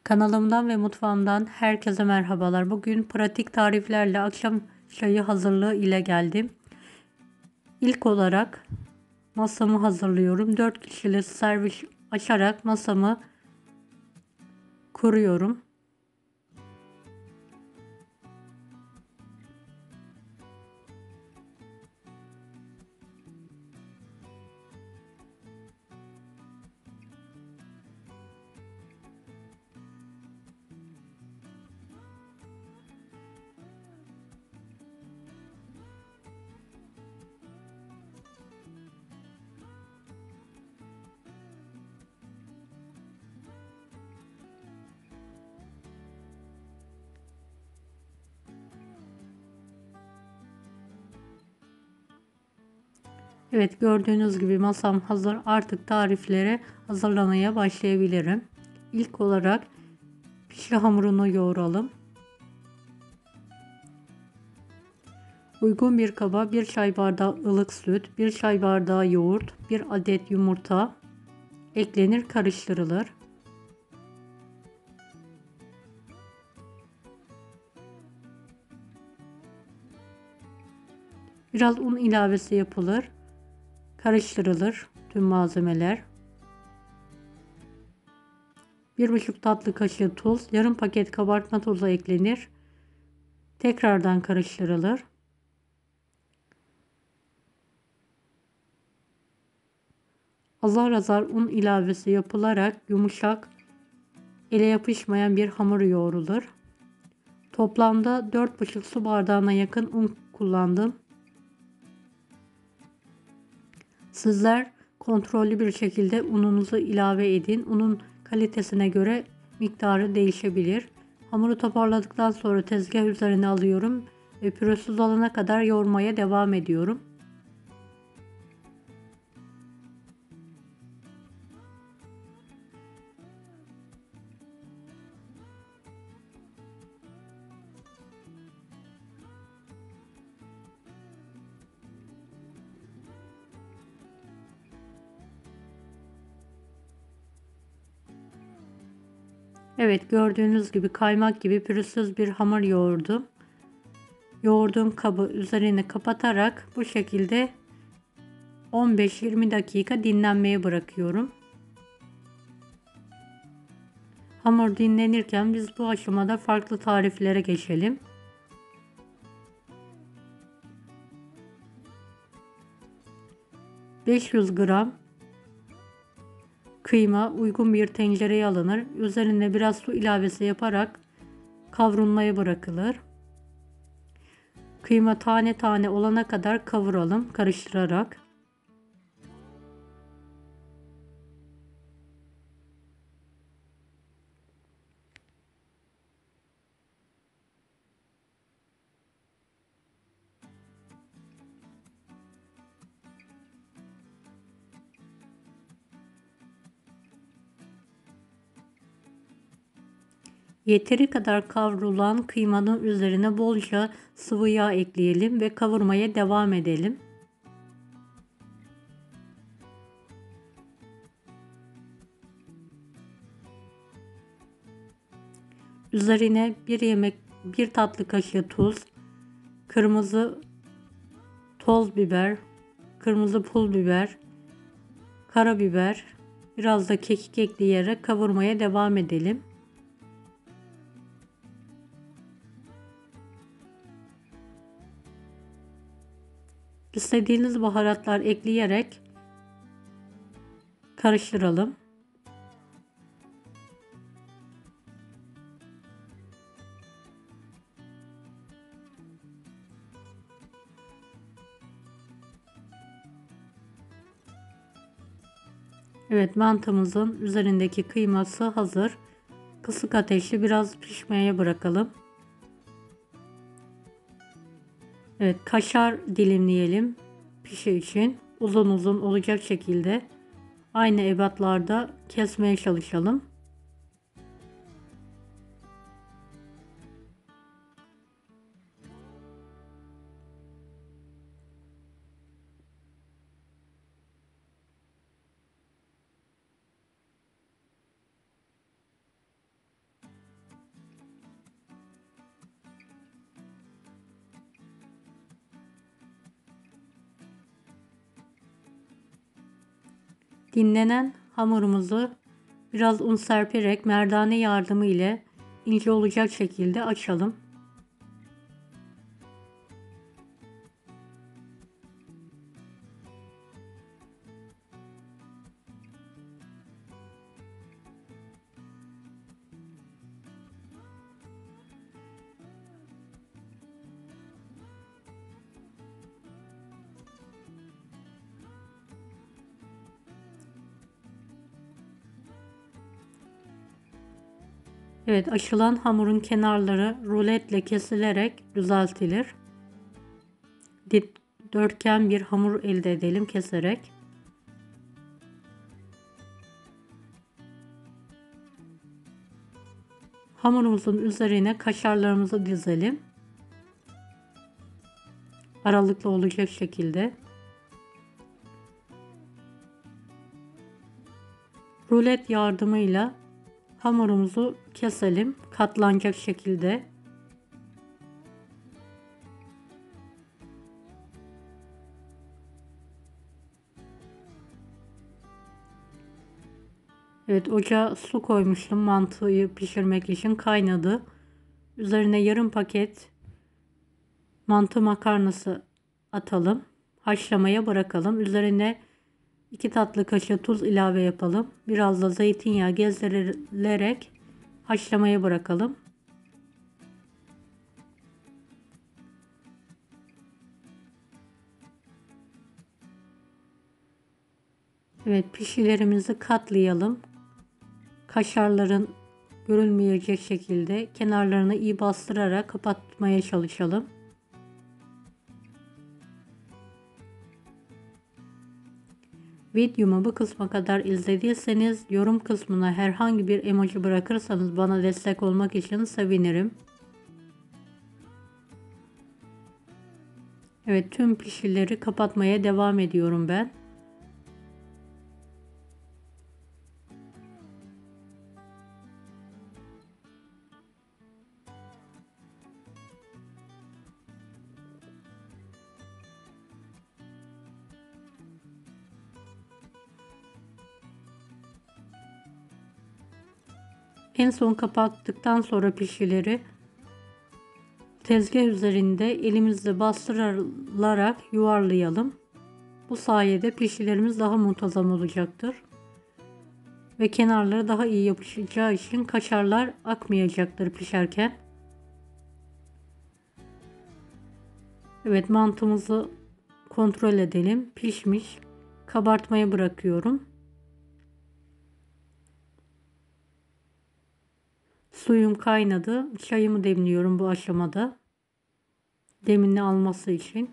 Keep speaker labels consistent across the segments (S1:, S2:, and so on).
S1: Kanalımdan ve mutfağımdan herkese merhabalar. Bugün pratik tariflerle akşam çayı hazırlığı ile geldim. İlk olarak masamı hazırlıyorum. 4 kişilik servis açarak masamı kuruyorum. Evet, gördüğünüz gibi masam hazır. Artık tariflere hazırlamaya başlayabilirim. İlk olarak pişi hamurunu yoğuralım. Uygun bir kaba 1 çay bardağı ılık süt, 1 çay bardağı yoğurt, 1 adet yumurta eklenir, karıştırılır. Biraz un ilavesi yapılır. Karıştırılır tüm malzemeler. 1,5 tatlı kaşığı tuz, yarım paket kabartma tozu eklenir. Tekrardan karıştırılır. Azar azar un ilavesi yapılarak yumuşak, ele yapışmayan bir hamur yoğrulur. Toplamda 4,5 su bardağına yakın un kullandım. Sizler kontrollü bir şekilde ununuzu ilave edin. Unun kalitesine göre miktarı değişebilir. Hamuru toparladıktan sonra tezgah üzerine alıyorum ve pürüzsüz olana kadar yoğurmaya devam ediyorum. Evet, gördüğünüz gibi kaymak gibi pürüzsüz bir hamur yoğurdum. Yoğurduğum kabı üzerine kapatarak bu şekilde 15-20 dakika dinlenmeye bırakıyorum. Hamur dinlenirken biz bu aşamada farklı tariflere geçelim. ...500 gram kıyma uygun bir tencereye alınır. Üzerine biraz su ilavesi yaparak kavrulmaya bırakılır. Kıyma tane tane olana kadar kavuralım karıştırarak. Yeteri kadar kavrulan kıymanın üzerine bolca sıvı yağ ekleyelim ve kavurmaya devam edelim. Üzerine bir tatlı kaşığı tuz, kırmızı toz biber, kırmızı pul biber, karabiber, biraz da kekik ekleyerek kavurmaya devam edelim. İstediğiniz baharatlar ekleyerek karıştıralım. Evet, mantımızın üzerindeki kıyması hazır. Kısık ateşte biraz pişmeye bırakalım. Evet, kaşar dilimleyelim pişi için. Uzun uzun olacak şekilde aynı ebatlarda kesmeye çalışalım. Dinlenen hamurumuzu biraz un serperek merdane yardımı ile ince olacak şekilde açalım. Evet, açılan hamurun kenarları ruletle kesilerek düzeltilir. Dörtgen bir hamur elde edelim keserek. Hamurumuzun üzerine kaşarlarımızı dizelim. Aralıklı olacak şekilde. Rulet yardımıyla hamurumuzu keselim katlanacak şekilde. Evet, ocağa su koymuştum mantıyı pişirmek için, kaynadı. Üzerine yarım paket mantı makarnası atalım. Haşlamaya bırakalım. Üzerine 2 tatlı kaşığı tuz ilave yapalım. Biraz da zeytinyağı gezdirilerek haşlamaya bırakalım. Evet, pişilerimizi katlayalım. Kaşarların görülmeyecek şekilde kenarlarını iyi bastırarak kapatmaya çalışalım. Videomu bu kısma kadar izlediyseniz yorum kısmına herhangi bir emoji bırakırsanız bana destek olmak için sevinirim. Evet, tüm pişileri kapatmaya devam ediyorum ben. En son kapattıktan sonra pişileri tezgah üzerinde elimizle bastırarak yuvarlayalım. Bu sayede pişilerimiz daha muntazam olacaktır. Ve kenarları daha iyi yapışacağı için kaşarlar akmayacaktır pişerken. Evet, mantımızı kontrol edelim. Pişmiş. Kabartmaya bırakıyorum. Suyum kaynadı. Çayımı demliyorum bu aşamada. Demini alması için.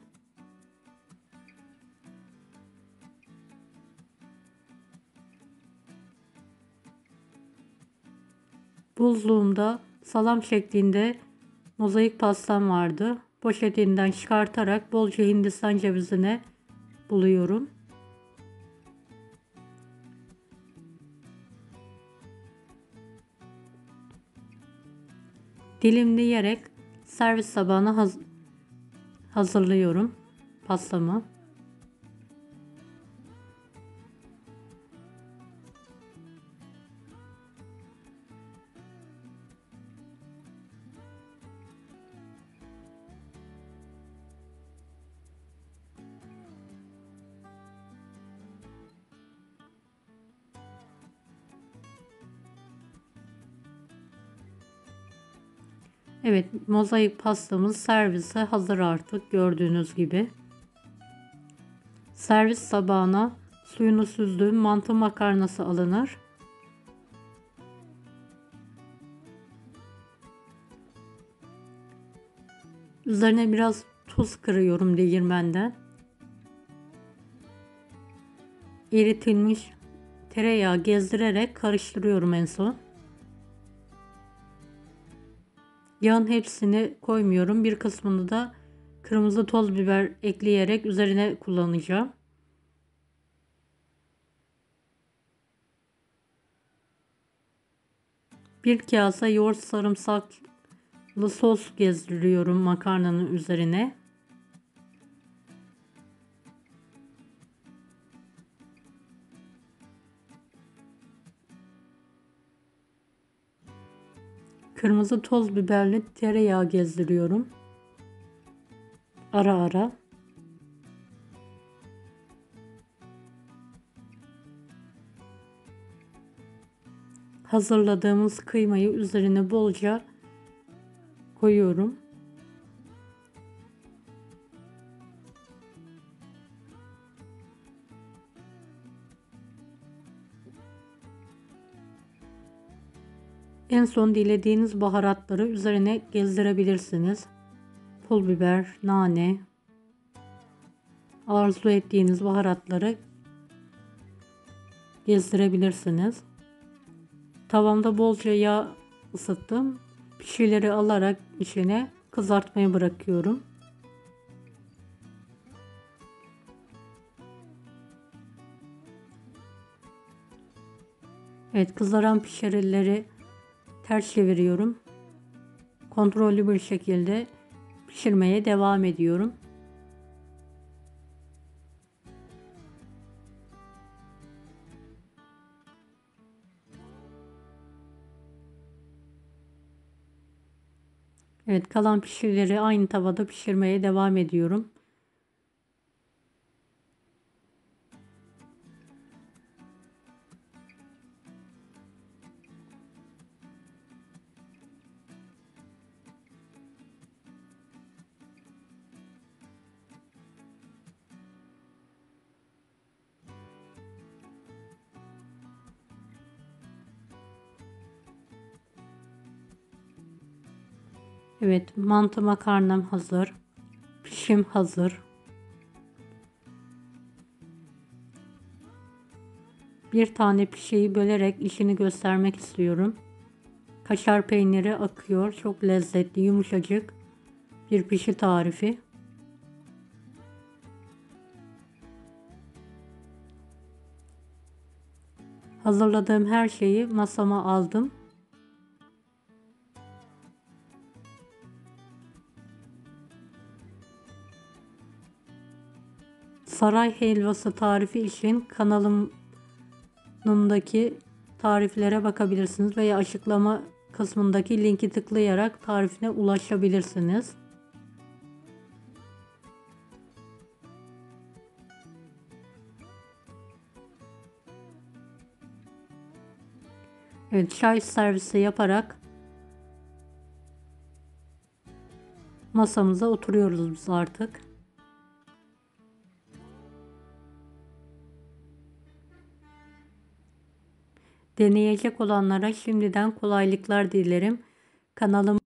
S1: Buzluğumda salam şeklinde mozaik pastam vardı. Poşetinden çıkartarak bolca Hindistan cevizine buluyorum. Dilimleyerek servis tabağına hazırlıyorum pastamı. Evet, mozaik pastamız servise hazır artık gördüğünüz gibi. Servis tabağına suyunu süzdüğüm mantı makarnası alınır. Üzerine biraz tuz kırıyorum değirmenden. Eritilmiş tereyağı gezdirerek karıştırıyorum en son. Yağın hepsini koymuyorum. Bir kısmını da kırmızı toz biber ekleyerek üzerine kullanacağım. Bir kase yoğurt sarımsaklı sos gezdiriyorum makarnanın üzerine. Kırmızı toz biberli tereyağı gezdiriyorum. Ara ara. Hazırladığımız kıymayı üzerine bolca koyuyorum. En son dilediğiniz baharatları üzerine gezdirebilirsiniz. Pul biber, nane, arzu ettiğiniz baharatları gezdirebilirsiniz. Tavamda bolca yağ ısıttım. Pişileri alarak içine kızartmaya bırakıyorum. Evet, kızaran pişirileri ters çeviriyorum. Kontrollü bir şekilde pişirmeye devam ediyorum. Evet, kalan pişirileri aynı tavada pişirmeye devam ediyorum. Evet, mantı makarnam hazır. Pişim hazır. Bir tane pişeyi bölerek işini göstermek istiyorum. Kaşar peyniri akıyor. Çok lezzetli, yumuşacık bir pişi tarifi. Hazırladığım her şeyi masama aldım. Saray helvası tarifi için kanalımdaki tariflere bakabilirsiniz veya açıklama kısmındaki linki tıklayarak tarifine ulaşabilirsiniz. Evet, çay servisi yaparak masamıza oturuyoruz biz artık. Deneyecek olanlara şimdiden kolaylıklar dilerim. Kanalıma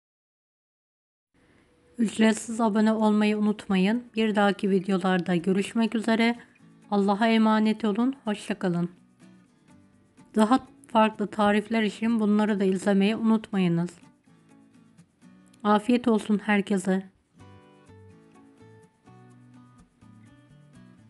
S1: ücretsiz abone olmayı unutmayın. Bir dahaki videolarda görüşmek üzere. Allah'a emanet olun. Hoşça kalın. Daha farklı tarifler için bunları da izlemeyi unutmayınız. Afiyet olsun herkese.